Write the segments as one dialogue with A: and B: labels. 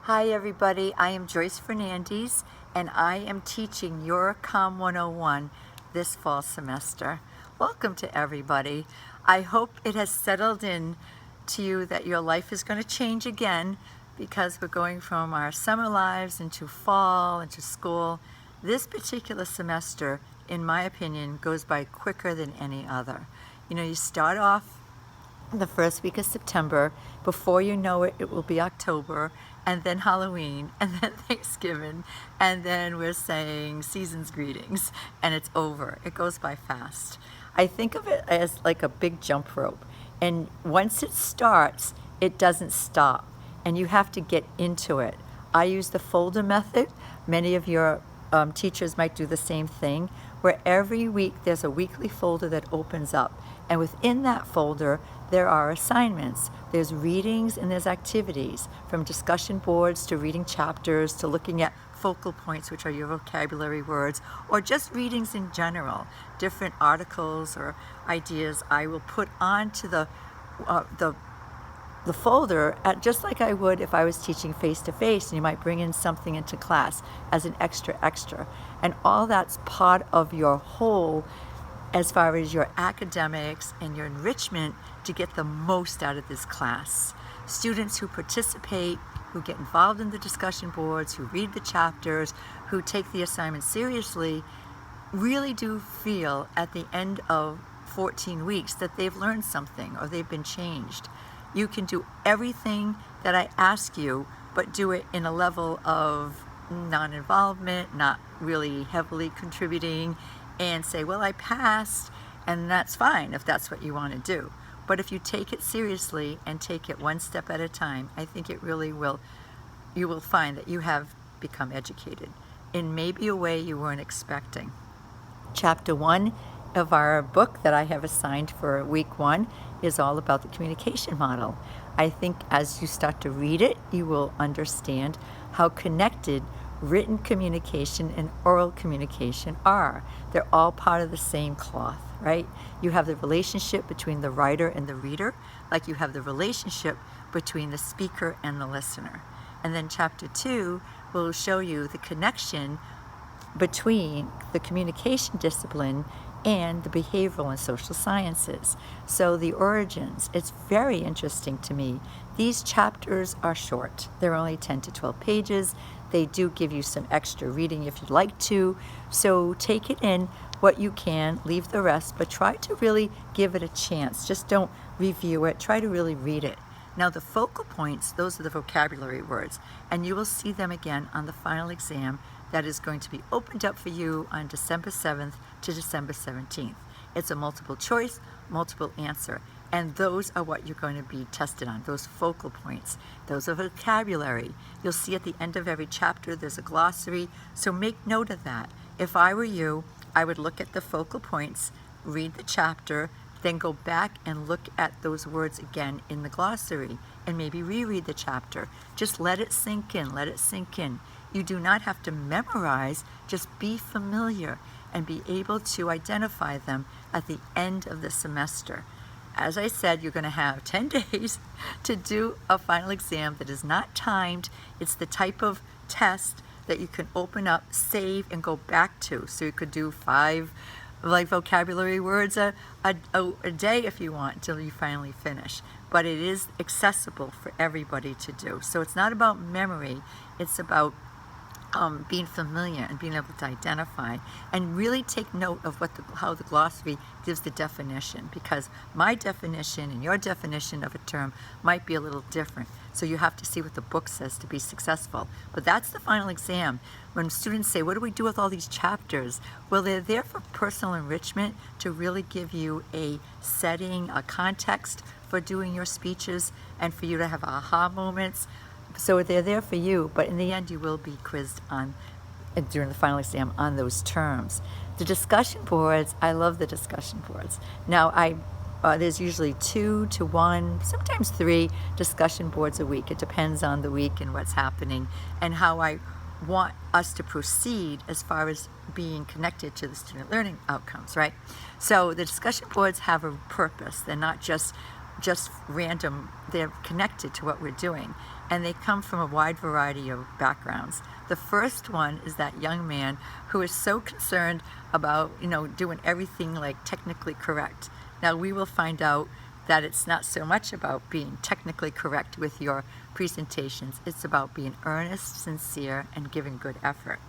A: Hi everybody, I am Joyce Fernandez and I am teaching Your Calm 101 this fall semester. Welcome to everybody. I hope it has settled in to you that your life is going to change again because we're going from our summer lives into fall, into school. This particular semester, in my opinion, goes by quicker than any other. You know, you start off the first week of September. Before you know it, it will be October, and then Halloween, and then Thanksgiving, and then we're saying season's greetings, and it's over. It goes by fast. I think of it as like a big jump rope, and once it starts, it doesn't stop, and you have to get into it. I use the folder method. Many of your teachers might do the same thing, where every week there's a weekly folder that opens up, and within that folder there are assignments. There's readings and there's activities, from discussion boards to reading chapters to looking at focal points, which are your vocabulary words, or just readings in general, different articles or ideas I will put onto the folder just like I would if I was teaching face-to-face, and you might bring in something into class as an extra. And all that's part of your whole as far as your academics and your enrichment to get the most out of this class. Students who participate, who get involved in the discussion boards, who read the chapters, who take the assignment seriously, really do feel at the end of 14 weeks that they've learned something or they've been changed. You can do everything that I ask you, but do it in a level of non-involvement, not really heavily contributing, and say, well, I passed, and that's fine if that's what you want to do. But if you take it seriously and take it one step at a time, I think it really will, you will find that you have become educated in maybe a way you weren't expecting. Chapter 1 of our book that I have assigned for week 1 is all about the communication model. I think as you start to read it, you will understand how connected written communication and oral communication are. They're all part of the same cloth, right? You have the relationship between the writer and the reader, like you have the relationship between the speaker and the listener. And then chapter 2 will show you the connection between the communication discipline and the behavioral and social sciences. So the origins, it's very interesting to me. These chapters are short. They're only 10 to 12 pages. They do give you some extra reading if you'd like to. So take it in what you can, leave the rest, but try to really give it a chance. Just don't review it. Try to really read it. Now the focal points, those are the vocabulary words, and you will see them again on the final exam that is going to be opened up for you on December 7th to December 17th. It's a multiple choice, multiple answer, and those are what you're going to be tested on, those focal points. Those are vocabulary. You'll see at the end of every chapter there's a glossary, so make note of that. If I were you, I would look at the focal points, read the chapter, then go back and look at those words again in the glossary and maybe reread the chapter. Just let it sink in, let it sink in. You do not have to memorize, just be familiar and be able to identify them at the end of the semester. As I said, you're going to have 10 days to do a final exam that is not timed. It's the type of test that you can open up, save, and go back to. So you could do 5 vocabulary words a day if you want until you finally finish. But it is accessible for everybody to do. So it's not about memory, it's about being familiar and being able to identify and really take note of how the glossary gives the definition, because my definition and your definition of a term might be a little different. So you have to see what the book says to be successful. But that's the final exam. When students say, what do we do with all these chapters? Well, they're there for personal enrichment to really give you a setting, a context for doing your speeches and for you to have aha moments. So they're there for you, but in the end you will be quizzed on during the final exam on those terms. The discussion boards, I love the discussion boards. Now there's usually 2 to 1, sometimes 3 discussion boards a week. It depends on the week and what's happening and how I want us to proceed as far as being connected to the student learning outcomes, right? So the discussion boards have a purpose. They're not just random, they're connected to what we're doing. and they come from a wide variety of backgrounds. The first one is that young man who is so concerned about, doing everything like technically correct. Now we will find out that it's not so much about being technically correct with your presentations. It's about being earnest, sincere, and giving good effort.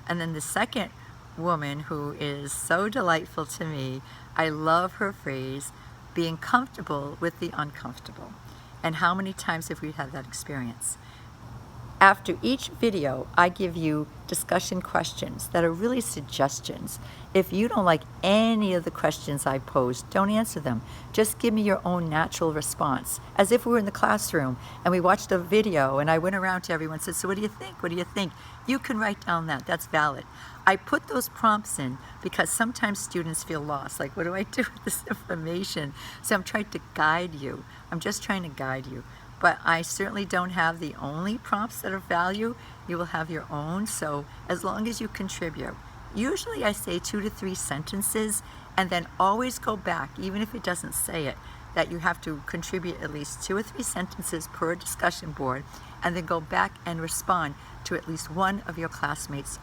A: And then the second woman, who is so delightful to me, I love her phrase, being comfortable with the uncomfortable. And how many times have we had that experience? After each video, I give you discussion questions that are really suggestions. If you don't like any of the questions I posed, don't answer them. Just give me your own natural response, as if we were in the classroom and we watched a video and I went around to everyone and said, so what do you think? What do you think? You can write down that. That's valid. I put those prompts in because sometimes students feel lost. Like, what do I do with this information? So I'm trying to guide you. I'm just trying to guide you. But I certainly don't have the only prompts that are value. You will have your own, so as long as you contribute. Usually I say 2 to 3 sentences, and then always go back, even if it doesn't say it, that you have to contribute at least 2 or 3 sentences per discussion board, and then go back and respond to at least one of your classmates'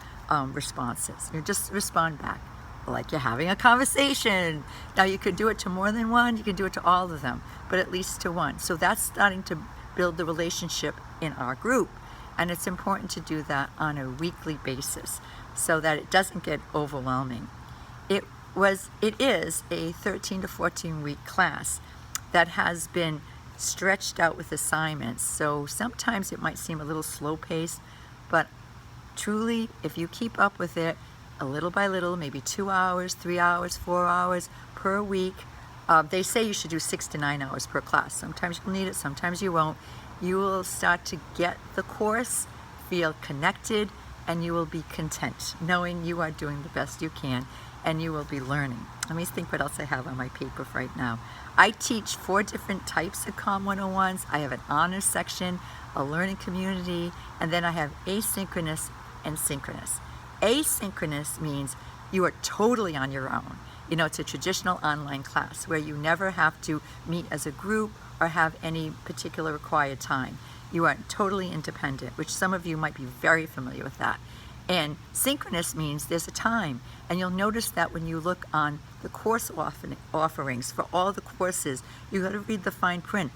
A: responses. You just respond back like you're having a conversation. Now you could do it to more than one, you can do it to all of them, but at least to one. So that's starting to build the relationship in our group. And it's important to do that on a weekly basis so that it doesn't get overwhelming. It is a 13 to 14 week class that has been stretched out with assignments. So sometimes it might seem a little slow paced, but truly, if you keep up with it, a little by little, maybe 2 hours, 3 hours, 4 hours per week. They say you should do 6 to 9 hours per class. Sometimes you'll need it, sometimes you won't. You will start to get the course, feel connected, and you will be content, knowing you are doing the best you can, and you will be learning. Let me think what else I have on my paper right now. I teach 4 different types of COM 101s. I have an honors section, a learning community, and then I have asynchronous and synchronous. Asynchronous means you are totally on your own. It's a traditional online class where you never have to meet as a group or have any particular required time. You are totally independent, which some of you might be very familiar with that. And synchronous means there's a time, and you'll notice that when you look on the course offerings for all the courses, you got to read the fine print.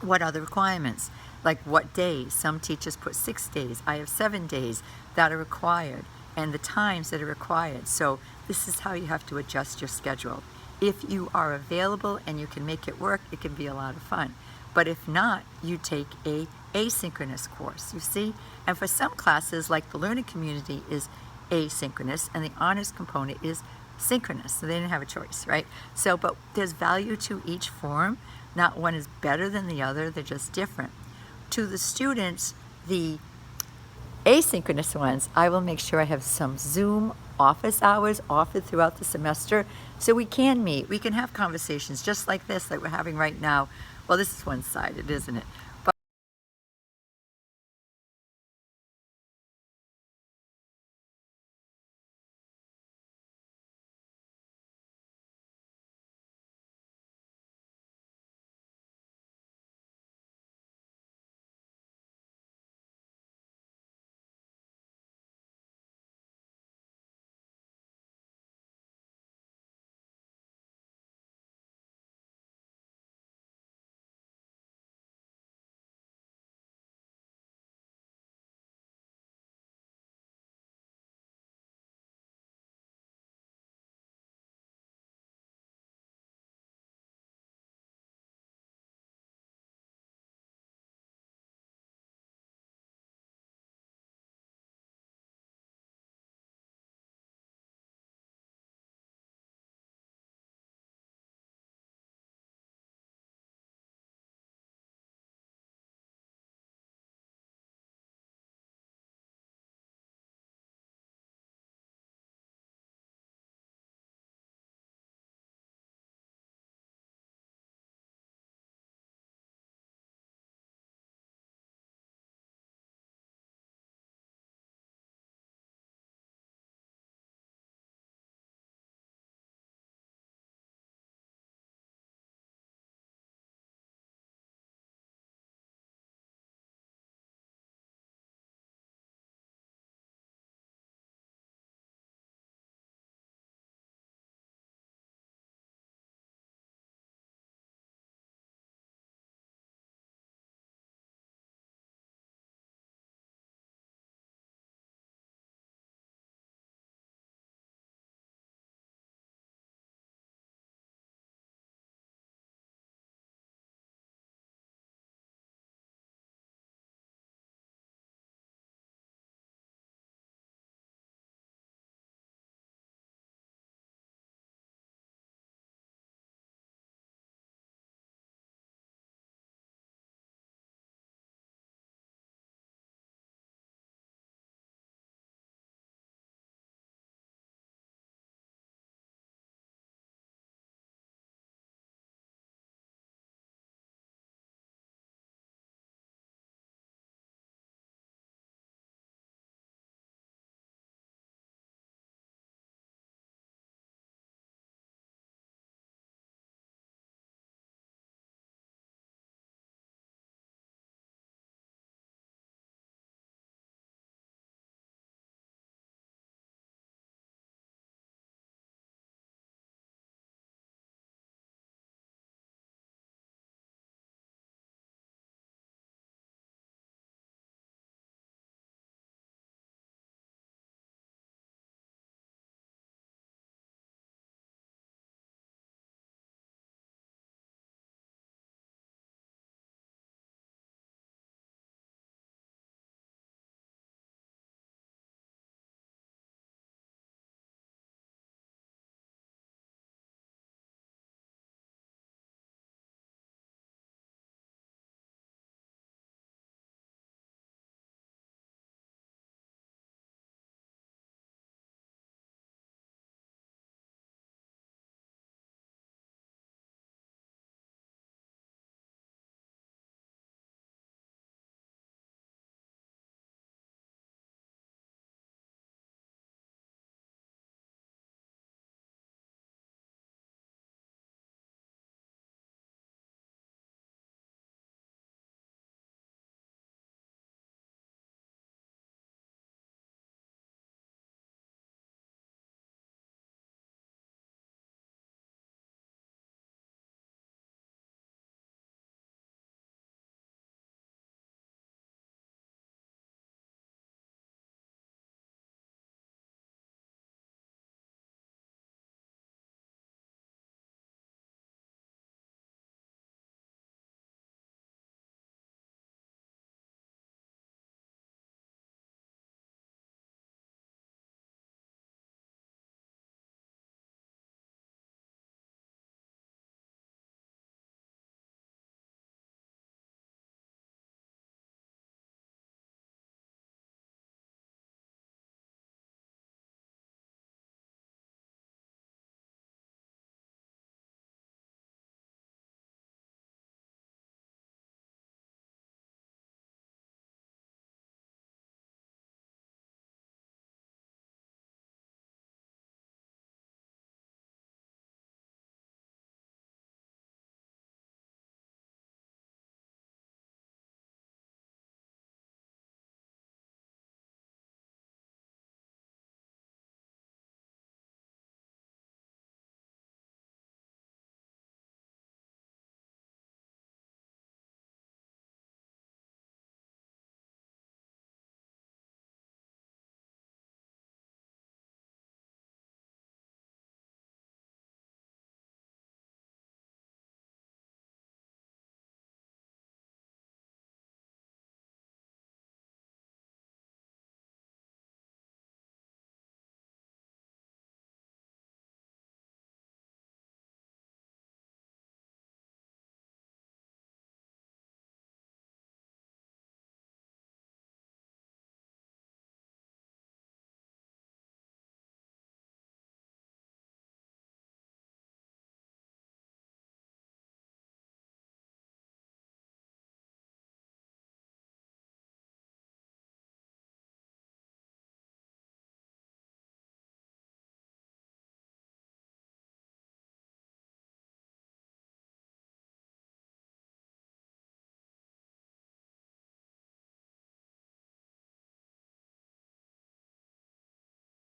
A: What are the requirements? Like what days? Some teachers put 6 days. I have 7 days that are required, and the times that are required. So this is how you have to adjust your schedule. If you are available and you can make it work, it can be a lot of fun. But if not, you take a asynchronous course, you see? And for some classes, like the learning community is asynchronous and the honors component is synchronous, so they didn't have a choice, right? So, but there's value to each form. Not one is better than the other, they're just different. To the students, the asynchronous ones, I will make sure I have some Zoom office hours offered throughout the semester so we can meet, we can have conversations just like this that we're having right now. Well, this is one-sided, isn't it?